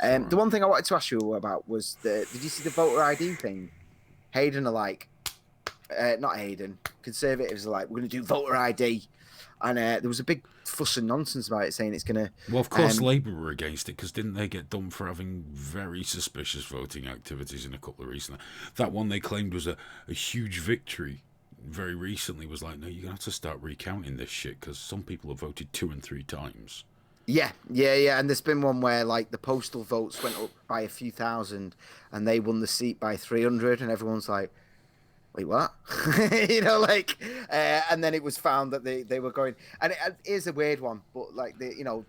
The one thing I wanted to ask you about was did you see the voter ID thing? Hayden are like, not Hayden, Conservatives are like, we're going to do voter ID. And there was a big fuss and nonsense about it, saying it's going to. Well, of course, Labour were against it because didn't they get done for having very suspicious voting activities in a couple of recent? That one they claimed was a huge victory very recently was like, no, you're going to have to start recounting this shit because some people have voted 2 and 3 times. Yeah, yeah, yeah. And there's been one where like the postal votes went up by a few thousand and they won the seat by 300, and everyone's like, wait, what? Like, and then it was found that they were going, and it is a weird one, but like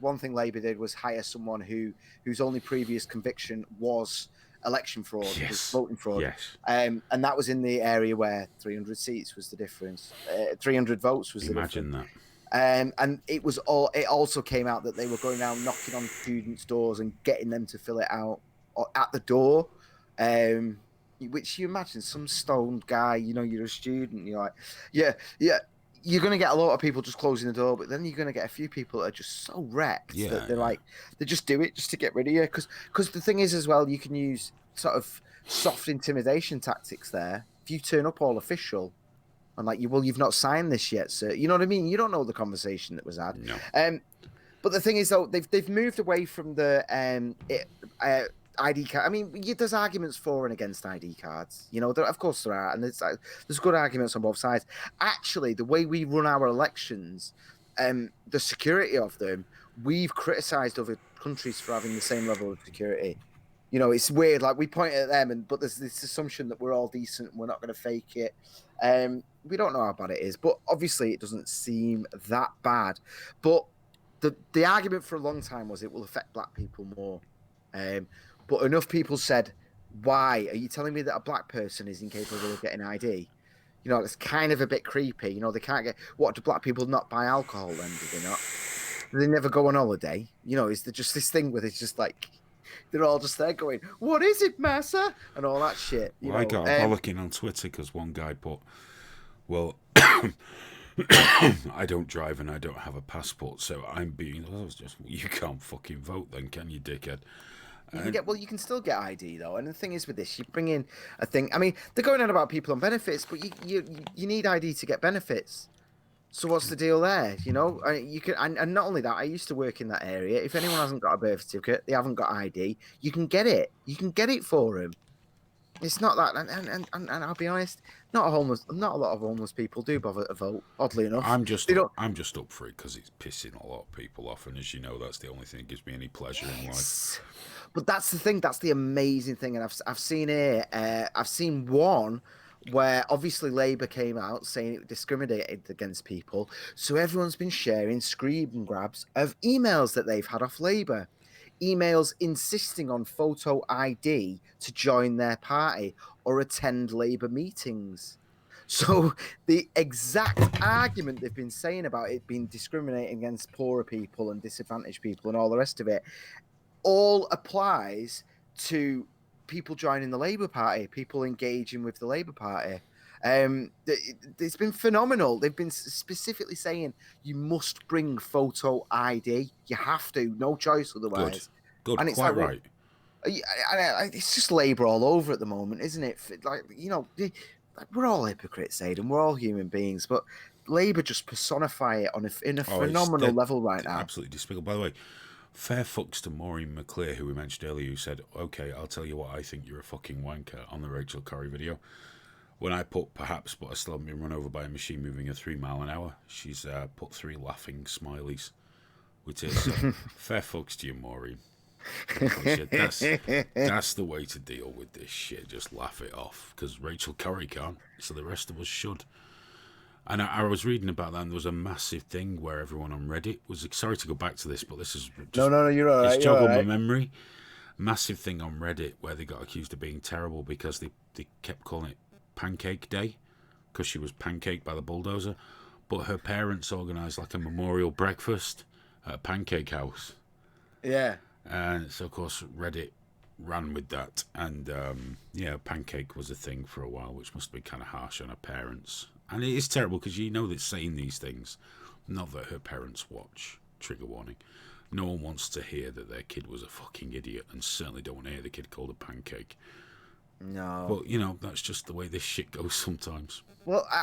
one thing Labour did was hire someone whose only previous conviction was election fraud, was voting fraud. Yes. And that was in the area where 300 seats was the difference. 300 votes was the difference. Imagine that. And it also came out that they were going around knocking on students' doors and getting them to fill it out at the door. Which you imagine some stoned guy, you're a student, you're like, yeah, you're going to get a lot of people just closing the door, but then you're going to get a few people that are just so wrecked that they're like, they just do it just to get rid of you. Because the thing is as well, you can use sort of soft intimidation tactics there. If you turn up all official and like, you've not signed this yet, sir. You know what I mean? You don't know the conversation that was had. No. But the thing is, though, they've moved away from the ID card. I mean, there's arguments for and against ID cards. Of course there are, and there's good arguments on both sides. Actually, the way we run our elections, the security of them, we've criticised other countries for having the same level of security. It's weird. Like we point at them, but there's this assumption that we're all decent and we're not going to fake it. We don't know how bad it is, but obviously it doesn't seem that bad. But the argument for a long time was it will affect black people more. But enough people said, why? Are you telling me that a black person is incapable of getting ID? It's kind of a bit creepy. They can't get... What, do black people not buy alcohol then, do they not? Do they never go on holiday? Is there just this thing where it's just like... They're all just there going, what is it, massa? And all that shit. I got a bollocking on Twitter because one guy put, well... I don't drive and I don't have a passport, so I'm being... you can't fucking vote then, can you, dickhead? You can still get ID though, and the thing is with this, you bring in a thing. I mean, they're going on about people on benefits, but you need ID to get benefits. So what's the deal there? You can, and not only that, I used to work in that area. If anyone hasn't got a birth certificate, they haven't got ID, you can get it. You can get it for them. It's not that, and I'll be honest, not a lot of homeless people do bother to vote. Oddly enough, I'm just up for it because it's pissing a lot of people off, and as you know, that's the only thing that gives me any pleasure in life. But that's the thing. That's the amazing thing, and I've seen it. I've seen one where obviously Labour came out saying it discriminated against people, so everyone's been sharing screen grabs of emails that they've had off Labour. Emails insisting on photo ID to join their party or attend Labour meetings. So the exact argument they've been saying about it being discriminating against poorer people and disadvantaged people and all the rest of it all applies to people joining the Labour Party, people engaging with the Labour Party. It's been phenomenal. They've been specifically saying you must bring photo ID. You have to, no choice otherwise. Good. And it's quite right. It's just Labour all over at the moment, isn't it? Like, we're all hypocrites, Aidan. We're all human beings, but Labour just personify it in a phenomenal level right now. Absolutely despicable. By the way, fair fucks to Maureen McClure, who we mentioned earlier, who said, okay, I'll tell you what, I think you're a fucking wanker on the Rachel Corrie video. When I put perhaps, but I still haven't been run over by a machine moving at 3 miles an hour, she's put 3 laughing smileys, which is fair fucks to you, Maureen. That's the way to deal with this shit. Just laugh it off, because Rachel Corrie can't, so the rest of us should. And I was reading about that, and there was a massive thing where everyone on Reddit was... Sorry to go back to this, but this is just... No, you're all right. It's joggled my memory. Massive thing on Reddit where they got accused of being terrible because they kept calling it Pancake Day because she was pancaked by the bulldozer. But her parents organised like a memorial breakfast at a pancake house. Yeah. And so, of course, Reddit ran with that. And, pancake was a thing for a while, which must be kind of harsh on her parents. And it is terrible because you know that saying these things, not that her parents watch, trigger warning, No one wants to hear that their kid was a fucking idiot, and certainly don't want to hear the kid called a pancake. No. But, you know, that's just the way this shit goes sometimes. Well,